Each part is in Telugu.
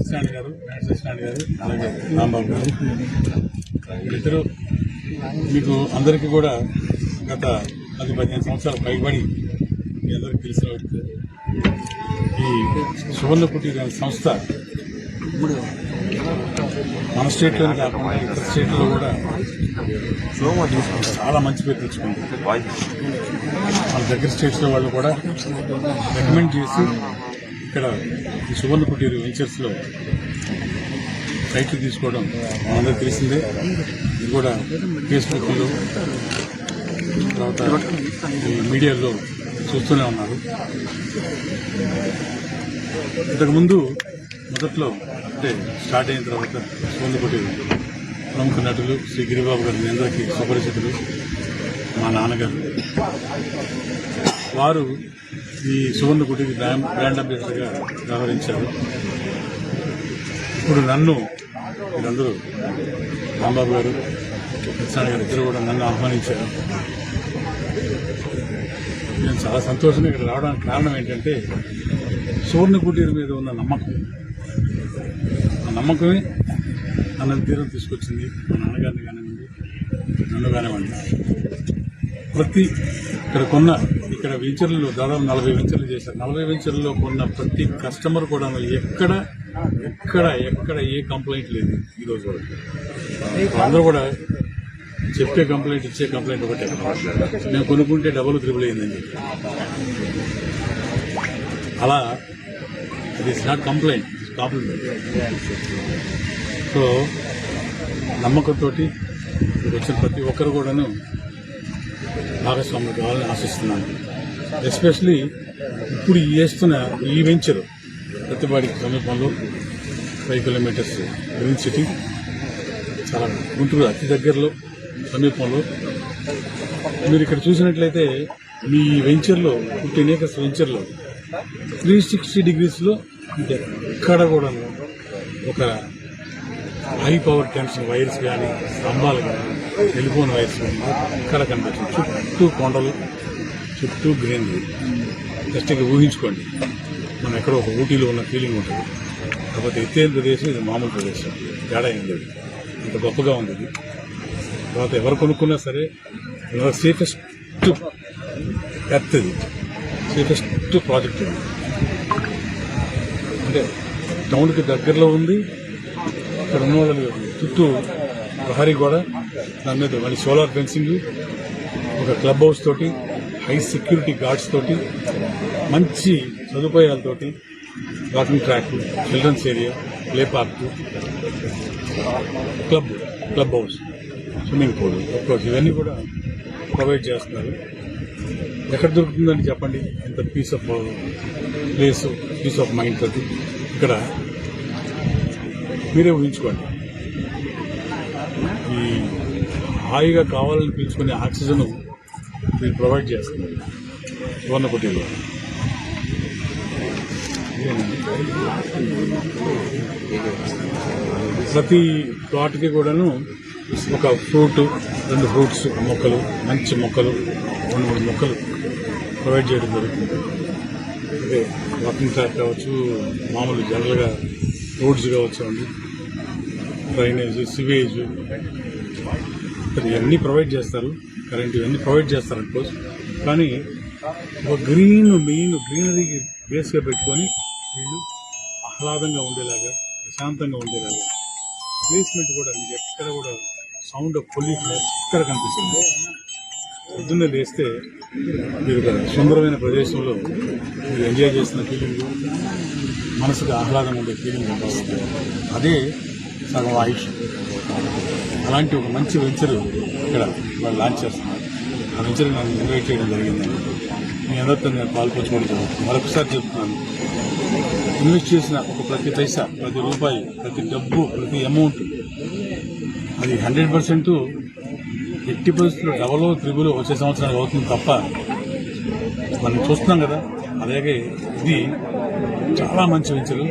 సత్యనారాయణ గారు అలాగే రాంబాబు గారు ఇద్దరు మీకు అందరికీ కూడా గత 10-15 సంవత్సరాలు పైబడి మీ అందరికీ తెలిసిన వ్యక్తి. ఈ సువర్ణ కుటీర సంస్థ మన స్టేట్లోనే కాకుండా ఇతర స్టేట్లో కూడా చాలా మంచి పేరు తెచ్చుకుంది. మన దగ్గర స్టేట్స్లో వాళ్ళు కూడా రికమెండ్ చేసి ఇక్కడ ఈ సువర్ణ కుటీర వెంచర్స్లో సైట్లు తీసుకోవడం మనందరికీ తెలిసిందే. ఇది కూడా ఫేస్బుక్లో తర్వాత ఈ మీడియాలో చూస్తూనే ఉన్నారు. ఇంతకుముందు మొదట్లో అంటే స్టార్ట్ అయిన తర్వాత సువర్ణ కుటీర ప్రముఖ నటులు శ్రీ గిరిబాబు గారు మీ అందరికీ సుపరిచితులు. మా నాన్నగారు వారు ఈ సువర్ణ కుటీర బ్రాండ్ అంబాసిడర్గా వ్యవహరించారు. ఇప్పుడు నన్ను మీరందరూ రాంబాబు గారు సత్యనారాయణ గారు ఇద్దరు కూడా నన్ను ఆహ్వానించారు. నేను చాలా సంతోషంగా ఇక్కడ రావడానికి కారణం ఏంటంటే సువర్ణ కుటీర మీద ఉన్న నమ్మకం. ఆ నమ్మకమే నన్ను తీరం తీసుకొచ్చింది. మా నాన్నగారిని కానివ్వండి, నన్ను కానివ్వండి. ఇక్కడ వెంచర్లు దాదాపు 40 వెంచర్లు చేశారు. 40 వెంచర్లలో కొన్న ప్రతి కస్టమర్ కూడా ఎక్కడ ఏ కంప్లైంట్ లేదు ఈరోజు వరకు. అందరూ కూడా చెప్పే కంప్లైంట్ ఇచ్చే కంప్లైంట్ ఒకటే, మేము కొనుక్కుంటే డబుల్ త్రిబుల్ అయిందని చెప్పి. అలా it is not complaint, it's compliment. So నమ్మకంతో వచ్చిన ప్రతి ఒక్కరు కూడాను భాగస్వాములు కావాలని ఆశిస్తున్నాను. ఎస్పెషలీ ఇప్పుడు చేస్తున్న ఈ వెంచర్ ప్రతిపాడికి సమీపంలో 5 కిలోమీటర్స్ గ్రీన్ సిటీ, చాలా గుంటూరు అతి దగ్గరలో సమీపంలో. మీరు ఇక్కడ చూసినట్లయితే మీ వెంచర్లో 15 ఏకర్స్ వెంచర్లో 360 డిగ్రీస్లో ఎక్కడ కూడా ఒక హై పవర్ టెన్షన్ వైర్స్ కానీ, స్తంభాలు కానీ, టెలిఫోన్ వైర్స్ కానీ ఎక్కడ కనిపిస్తుంది. చుట్టూ కొండలు, చుట్టూ గ్రీనరీ. జస్ట్ ఇక ఊహించుకోండి, మనం ఎక్కడో ఒక ఊటీలో ఉన్న ఫీలింగ్ ఉంటుంది. కాకపోతే ఎత్తైన ప్రదేశం, ఇది మామూలు ప్రదేశం, తేడా అయింది. అంత గొప్పగా ఉంది ఇది. తర్వాత ఎవరు కొనుక్కున్నా సరే సేఫెస్ట్ ఎర్త్, ఇది సేఫెస్ట్ ప్రాజెక్ట్. ఇది అంటే టౌన్కి దగ్గరలో ఉంది. ఇక్కడ ఉన్న వాళ్ళు చుట్టూ ప్రహరీ గోడ, దాని మీద మళ్ళీ సోలార్ ఫెన్సింగ్, ఒక క్లబ్ హౌస్ తోటి, హై సెక్యూరిటీ గార్డ్స్ తోటి, మంచి సదుపాయాలతోటి, walking track, children's area, play park, club house, swimming pool, of course ఇవన్నీ కూడా ప్రొవైడ్ చేస్తున్నారు. ఎక్కడ దొరుకుతుందని చెప్పండి. ఎంత peace of place, peace of mind తోటి ఇక్కడ మీరే ఊహించుకోండి. ఈ హాయిగా కావాలని పీల్చుకునే ఆక్సిజన్ మీరు ప్రొవైడ్ చేస్తున్నారు సువర్ణ కుటీరలో. ప్రతి ప్లాట్కి కూడాను ఒక ఫ్రూట్, 2 ఫ్రూట్స్ మొక్కలు, మంచి మొక్కలు, 2-3 మొక్కలు ప్రొవైడ్ చేయడం జరుగుతుంది. అదే వాకింగ్ ట్రాక్ కావచ్చు, మామూలు జనరల్గా రోడ్స్ కావచ్చు అండి, డ్రైనేజ్, సివేజ్, ఇవన్నీ ప్రొవైడ్ చేస్తారు. కరెంట్ ఇవన్నీ ప్రొవైడ్ చేస్తారు అఫ్కోర్స్. కానీ ఒక గ్రీనరీకి బేస్గా పెట్టుకొని వీళ్ళు ఆహ్లాదంగా ఉండేలాగా, ప్రశాంతంగా ఉండేలాగా ప్లేస్మెంట్ కూడా మీకు ఎక్కడ కూడా సౌండ్ ఆఫ్ పొల్యూషన్ ఎక్కడ కనిపిస్తుంది. పొద్దున్నే లేస్తే మీరు ఒక సుందరమైన ప్రదేశంలో మీరు ఎంజాయ్ చేస్తున్న ఫీలింగ్, మనసుకు ఆహ్లాదంగా ఉండే ఫీలింగ్ కనిపిస్తుంది. అదే సగం ఆయుష్. అలాంటి ఒక మంచి వెంచర్ ఇక్కడ వాళ్ళు లాంచ్ చేస్తున్నారు. ఆ వెంచర్ నన్ను ఇన్వైట్ చేయడం జరిగిందండి. మీ అందరితో నేను పాల్పంచుకోవడం జరుగుతుంది. మరొకసారి చెప్తున్నాను, ఇన్వెస్ట్ చేసిన ఒక ప్రతి పైసా, ప్రతి రూపాయి, ప్రతి డబ్బు, ప్రతి అమౌంట్ అది 100% ఎట్టి పరిస్థితుల్లో డబలో త్రిబుల్ వచ్చే సంవత్సరానికి అవుతుంది తప్ప మనం చూస్తున్నాం కదా. అలాగే ఇది చాలా మంచి వెంచరు.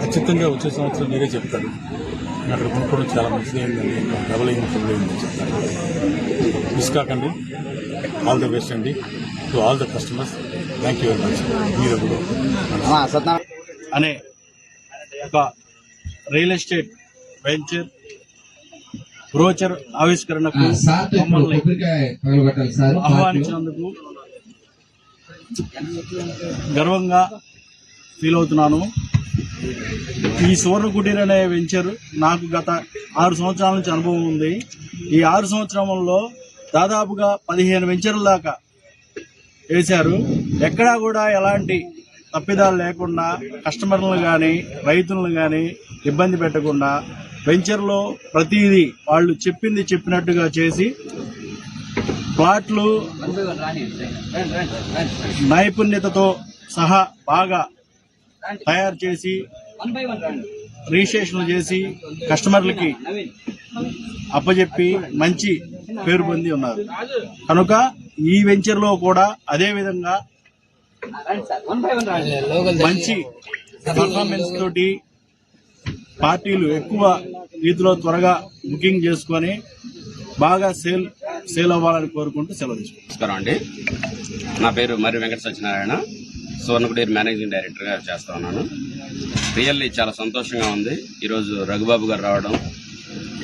ఖచ్చితంగా వచ్చే సంవత్సరం మీరే చెప్తారు అక్కడ కొనుక్కోవడం చాలా మంచిది అయిందండి, డబల్ అయింది, త్రిబుల్ అయిందని చెప్తారు. మిస్ కాకండి. ఆల్ ద బెస్ట్ అండి to all the customers. Thank you very much. మీరు అనే ఒక రియల్ ఎస్టేట్ వెంచర్ బ్రోచర్ ఆవిష్కరణకు మమ్మల్ని ఆహ్వానించినందుకు గర్వంగా ఫీల్ అవుతున్నాను. ఈ సువర్ణ కుటీర్ అనే వెంచర్ నాకు గత 6 సంవత్సరాల నుంచి అనుభవం ఉంది. ఈ 6 సంవత్సరంలో దాదాపుగా 15 వెంచర్ల దాకా వేశారు. ఎక్కడా కూడా ఎలాంటి తప్పిదాలు లేకుండా కస్టమర్లను కానీ రైతులను కానీ ఇబ్బంది పెట్టకుండా వెంచర్లో ప్రతిదీ వాళ్ళు చెప్పింది చెప్పినట్టుగా చేసి ప్లాట్లు నైపుణ్యతతో సహా బాగా తయారు చేసి రిజిస్ట్రేషన్ చేసి కస్టమర్లకి అప్పచెప్పి మంచి పేరు పొంది ఉన్నారు. కనుక ఈ వెంచర్లో కూడా అదే విధంగా మంచి పర్ఫార్మెన్స్ తోటి పార్టీలు ఎక్కువ రీతిలో త్వరగా బుకింగ్ చేసుకొని బాగా సేల్ అవ్వాలని కోరుకుంటూ సెలవు తీసుకుంటాం. నమస్కారం అండి, నా పేరు మర్రి వెంకట సత్యనారాయణ, సువర్ణ కుటీర్ మేనేజింగ్ డైరెక్టర్గా చేస్తా ఉన్నాను. రియల్లీ చాలా సంతోషంగా ఉంది ఈరోజు రఘుబాబు గారు రావడం,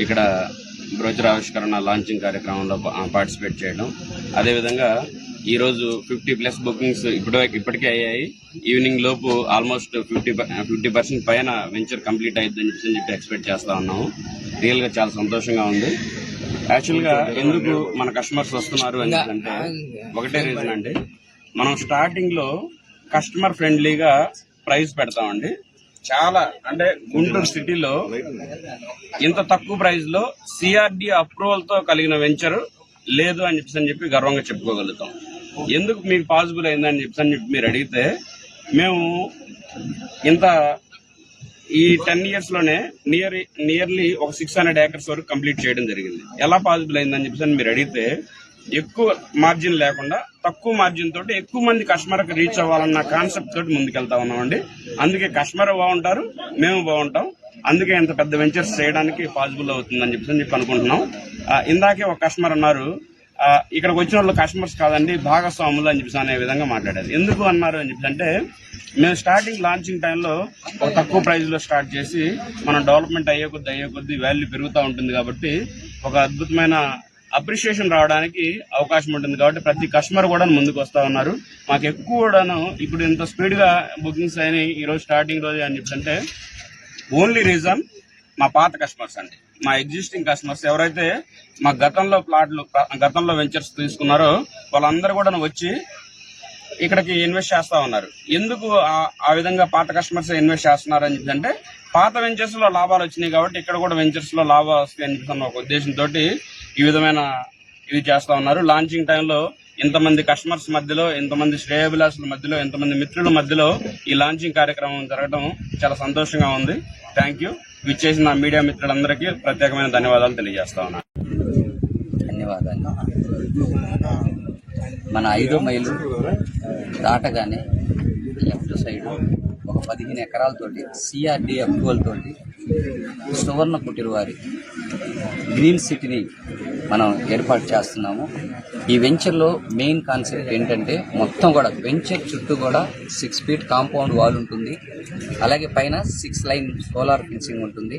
ఇక్కడ బ్రోచర్ ఆవిష్కరణ లాంచింగ్ కార్యక్రమంలో పార్టిసిపేట్ చేయడం. అదేవిధంగా ఈరోజు 50+ బుకింగ్స్ ఇప్పటికే అయ్యాయి. ఈవినింగ్ లోపు ఆల్మోస్ట్ 50% పైన వెంచర్ కంప్లీట్ అయిద్దని చెప్పి ఎక్స్పెక్ట్ చేస్తా ఉన్నాము. రియల్గా చాలా సంతోషంగా ఉంది. యాక్చువల్గా ఎందుకు మన కస్టమర్స్ వస్తున్నారు అని అంటే ఒకటే రీజన్ అండి, మనం స్టార్టింగ్ లో కస్టమర్ ఫ్రెండ్లీగా ప్రైస్ పెడతామండి. చాలా అంటే గుంటూరు సిటీలో ఇంత తక్కువ ప్రైస్ లో సిఆర్డి అప్రూవల్ తో కలిగిన వెంచర్ లేదు అని చెప్పి గర్వంగా చెప్పుకోగలుగుతాం. ఎందుకు మీకు పాసిబుల్ అయిందని చెప్పి మీరు అడిగితే, మేము ఇంత ఈ 10 years లోనే నియర్లీ ఒక 600 acres వరకు కంప్లీట్ చేయడం జరిగింది. ఎలా పాసిబుల్ అయిందని చెప్పి మీరు అడిగితే, ఎక్కువ మార్జిన్ లేకుండా తక్కువ మార్జిన్ తోటి ఎక్కువ మంది కస్టమర్కి రీచ్ అవ్వాలన్న కాన్సెప్ట్ తోటి ముందుకెళ్తా ఉన్నామండి. అందుకే కస్టమర్ బాగుంటారు, మేము బాగుంటాం. అందుకే ఇంత పెద్ద వెంచర్స్ చేయడానికి పాసిబుల్ అవుతుందని చెప్పి అనుకుంటున్నాం. ఇందాకే ఒక కస్టమర్ అన్నారు, ఇక్కడికి వచ్చిన వాళ్ళు కస్టమర్స్ కాదండి భాగస్వాములు అని చెప్పి అనే విధంగా మాట్లాడారు. ఎందుకు అన్నారు అని చెప్పి అంటే, మేము స్టార్టింగ్ లాంచింగ్ టైంలో ఒక తక్కువ ప్రైస్ లో స్టార్ట్ చేసి మనం డెవలప్మెంట్ అయ్యే కొద్దీ వాల్యూ పెరుగుతూ ఉంటుంది. కాబట్టి ఒక అద్భుతమైన అప్రిషియేషన్ రావడానికి అవకాశం ఉంటుంది. కాబట్టి ప్రతి కస్టమర్ కూడా ముందుకు వస్తా ఉన్నారు. మాకు ఎక్కువ కూడాను ఇప్పుడు ఇంత స్పీడ్ గా బుకింగ్స్ అయినాయి ఈ రోజు స్టార్టింగ్ రోజు అని చెప్పంటే, ఓన్లీ రీజన్ మా పాత కస్టమర్స్ అండి. మా ఎగ్జిస్టింగ్ కస్టమర్స్ ఎవరైతే మా గతంలో వెంచర్స్ తీసుకున్నారో వాళ్ళందరూ కూడా వచ్చి ఇక్కడికి ఇన్వెస్ట్ చేస్తా ఉన్నారు. ఎందుకు ఆ విధంగా పాత కస్టమర్స్ ఇన్వెస్ట్ చేస్తున్నారు అని చెప్పి, పాత వెంచర్స్ లో లాభాలు వచ్చినాయి కాబట్టి ఇక్కడ కూడా వెంచర్స్ లో లాభాలు వస్తాయి అని చెప్పి ఒక ఉద్దేశంతో ఈ విధమైన ఇది చేస్తా ఉన్నారు. లాంచింగ్ టైంలో ఇంతమంది కస్టమర్స్ మధ్యలో, ఇంతమంది శ్రేయోభిలాషుల మధ్యలో, ఇంతమంది మిత్రుల మధ్యలో ఈ లాంచింగ్ కార్యక్రమం జరగడం చాలా సంతోషంగా ఉంది. Thank you. విచ్చేసిన మీడియా మిత్రులందరికీ ప్రత్యేకమైన ధన్యవాదాలు తెలియజేస్తా ఉన్నాను. ధన్యవాదాలు. మన 5 మైలు దాటగానే లెఫ్ట్ సైడ్ ఒక 15 ఎకరాలతోటి సిఆర్డి అప్రూవల్ తోటి సువర్ణ కుటీర్ వారి గ్రీన్ సిటీని మనం ఏర్పాటు చేస్తున్నాము. ఈ వెంచర్లో మెయిన్ కాన్సెప్ట్ ఏంటంటే, మొత్తం కూడా వెంచర్ చుట్టూ కూడా 6 feet కాంపౌండ్ వాల్ ఉంటుంది. అలాగే పైన 6 line సోలార్ ఫెన్సింగ్ ఉంటుంది.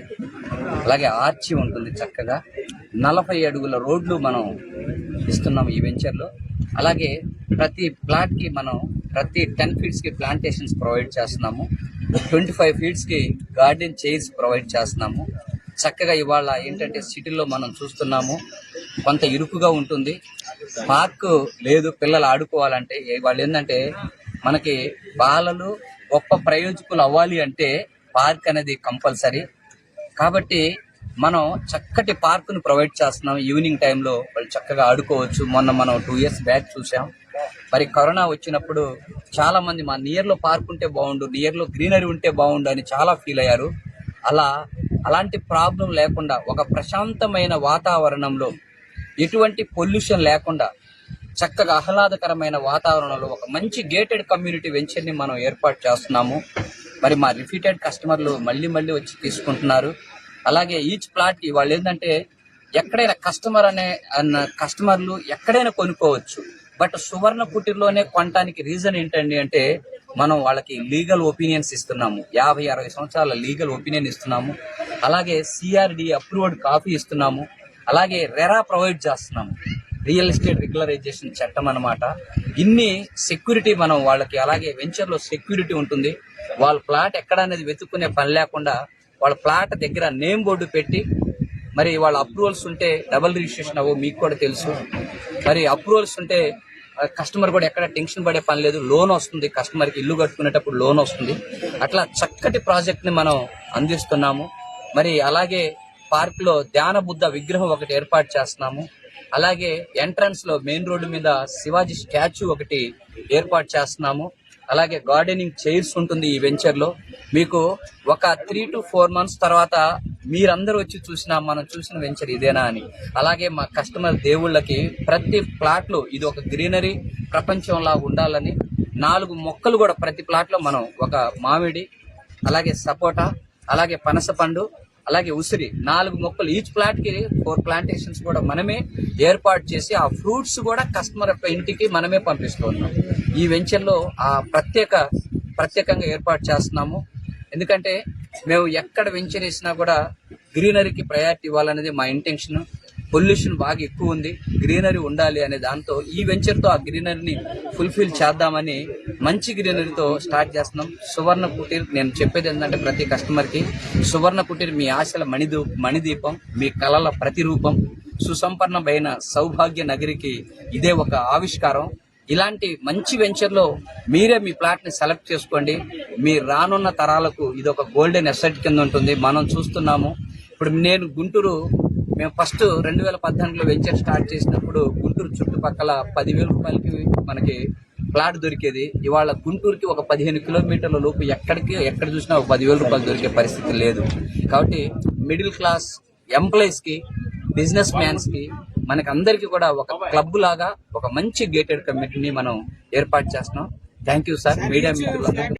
అలాగే ఆర్చి ఉంటుంది. చక్కగా 40 అడుగుల రోడ్లు మనం ఇస్తున్నాం ఈ వెంచర్లో. అలాగే ప్రతి ప్లాట్కి మనం ప్రతి 10 feet ప్లాంటేషన్స్ ప్రొవైడ్ చేస్తున్నాము. 25 feet గార్డెన్ చైర్స్ ప్రొవైడ్ చేస్తున్నాము. చక్కగా ఇవాళ ఏంటంటే సిటీలో మనం చూస్తున్నాము, కొంత ఇరుకుగా ఉంటుంది. పార్క్ లేదు పిల్లలు ఆడుకోవాలంటే. వాళ్ళు ఏంటంటే, మనకి బాలలు గొప్ప ప్రయోజకులు అవ్వాలి అంటే పార్క్ అనేది కంపల్సరీ. కాబట్టి మనం చక్కటి పార్కును ప్రొవైడ్ చేస్తున్నాం. ఈవినింగ్ టైంలో వాళ్ళు చక్కగా ఆడుకోవచ్చు. మొన్న మనం 2 years బ్యాక్ చూసాం. మరి కరోనా వచ్చినప్పుడు చాలా మంది మా నియర్లో పార్క్ ఉంటే బాగుండు, నియర్లో గ్రీనరీ ఉంటే బాగుండు అని చాలా ఫీల్ అయ్యారు. అలాంటి ప్రాబ్లం లేకుండా ఒక ప్రశాంతమైన వాతావరణంలో, ఎటువంటి పొల్యూషన్ లేకుండా చక్కగా ఆహ్లాదకరమైన వాతావరణంలో ఒక మంచి గేటెడ్ కమ్యూనిటీ వెంచర్ని మనం ఏర్పాటు చేస్తున్నాము. మరి మా రిపీటెడ్ కస్టమర్లు మళ్ళీ వచ్చి తీసుకుంటున్నారు. అలాగే ఈచ్ ప్లాట్ వాళ్ళు ఏంటంటే, ఎక్కడైనా కస్టమర్లు ఎక్కడైనా కొనుక్కోవచ్చు. బట్ సువర్ణ కుటీర్లోనే కొనడానికి రీజన్ ఏంటండి అంటే, మనం వాళ్ళకి లీగల్ ఒపీనియన్స్ ఇస్తున్నాము. 50-60 సంవత్సరాల లీగల్ ఒపీనియన్ ఇస్తున్నాము. అలాగే సిఆర్డి అప్రూవ్డ్ కాఫీ ఇస్తున్నాము, అలాగే రెరా ప్రొవైడ్ చేస్తున్నాము, రియల్ ఎస్టేట్ రెగ్యులరైజేషన్ చట్టం అన్నమాట. ఇన్ని సెక్యూరిటీ మనం వాళ్ళకి, అలాగే వెంచర్లో సెక్యూరిటీ ఉంటుంది. వాళ్ళ ప్లాట్ ఎక్కడ అనేది వెతుక్కునే పని లేకుండా వాళ్ళ ప్లాట్ దగ్గర నేమ్ బోర్డు పెట్టి, మరి వాళ్ళ అప్రూవల్స్ ఉంటే డబుల్ రిజిస్ట్రేషన్ అవ్వవు, మీకు కూడా తెలుసు. మరి అప్రూవల్స్ ఉంటే కస్టమర్ కూడా ఎక్కడ టెన్షన్ పడే పని లేదు, లోన్ వస్తుంది, కస్టమర్కి ఇల్లు కట్టుకునేటప్పుడు లోన్ వస్తుంది. అట్లా చక్కటి ప్రాజెక్ట్ని మనం అందిస్తున్నాము. మరి అలాగే పార్క్లో ధ్యాన బుద్ధ విగ్రహం ఒకటి ఏర్పాటు చేస్తున్నాము. అలాగే ఎంట్రన్స్ లో మెయిన్ రోడ్డు మీద శివాజీ స్టాచ్యూ ఒకటి ఏర్పాటు చేస్తున్నాము. అలాగే గార్డెనింగ్ చైర్స్ ఉంటుంది ఈ వెంచర్ లో. మీకు ఒక 3 to 4 months తర్వాత మీరందరూ వచ్చి చూసినా మనం చూసిన వెంచర్ ఇదేనా అని. అలాగే మా కస్టమర్ దేవుళ్ళకి ప్రతి ప్లాట్ లో ఇది ఒక గ్రీనరీ ప్రపంచంలా ఉండాలని 4 మొక్కలు కూడా ప్రతి ప్లాట్ లో మనం, ఒక మామిడి, అలాగే సపోటా, అలాగే పనసపండు, అలాగే ఉసిరి, 4 మొక్కలు, ఈచ్ ప్లాట్ కి 4 ప్లాంటేషన్స్ కూడా మనమే ఏర్పాటు చేసి ఆ ఫ్రూట్స్ కూడా కస్టమర్ యొక్క ఇంటికి మనమే పంపిస్తూ ఉన్నాం. ఈ వెంచర్ లో ఆ ప్రత్యేకంగా ఏర్పాటు చేస్తున్నాము. ఎందుకంటే మేము ఎక్కడ వెంచర్ వేసినా కూడా గ్రీనరీకి ప్రయారిటీ ఇవ్వాలనేది మా ఇంటెన్షన్. పొల్యూషన్ బాగా ఎక్కువ ఉంది, గ్రీనరీ ఉండాలి అనే దాంతో ఈ వెంచర్ తో ఆ గ్రీనరీని ఫుల్ఫిల్ చేద్దామని మంచి గ్రీనరీతో స్టార్ట్ చేస్తున్నాం. సువర్ణ కుటీర్, నేను చెప్పేది ఏంటంటే ప్రతి కస్టమర్ కి, సువర్ణ కుటీర్ మీ ఆశల మణిదీపం, మీ కళల ప్రతిరూపం, సుసంపన్నమైన సౌభాగ్య నగరికి ఇదే ఒక ఆవిష్కారం. ఇలాంటి మంచి వెంచర్లో మీరే మీ ప్లాట్ ని సెలెక్ట్ చేసుకోండి. మీ రానున్న తరాలకు ఇది ఒక గోల్డెన్ అసెట్ కింద ఉంటుంది. మనం చూస్తున్నాము ఇప్పుడు, నేను గుంటూరు, మేము ఫస్ట్ 2014లో వెంచర్ స్టార్ట్ చేసినప్పుడు గుంటూరు చుట్టుపక్కల 10,000 రూపాయలకి మనకి ప్లాట్ దొరికేది. ఇవాళ గుంటూరుకి ఒక 15 కిలోమీటర్ల లోపు ఎక్కడ చూసినా ఒక 10,000 రూపాయలు దొరికే పరిస్థితి లేదు. కాబట్టి మిడిల్ క్లాస్ ఎంప్లాయీస్ కి, బిజినెస్ మ్యాన్స్ కి, మనకి అందరికీ కూడా ఒక క్లబ్ లాగా ఒక మంచి గేటెడ్ కమ్యూనిటీని మనం ఏర్పాటు చేస్తున్నాం. Thank you sir. మీడియా మిత్రులందరూ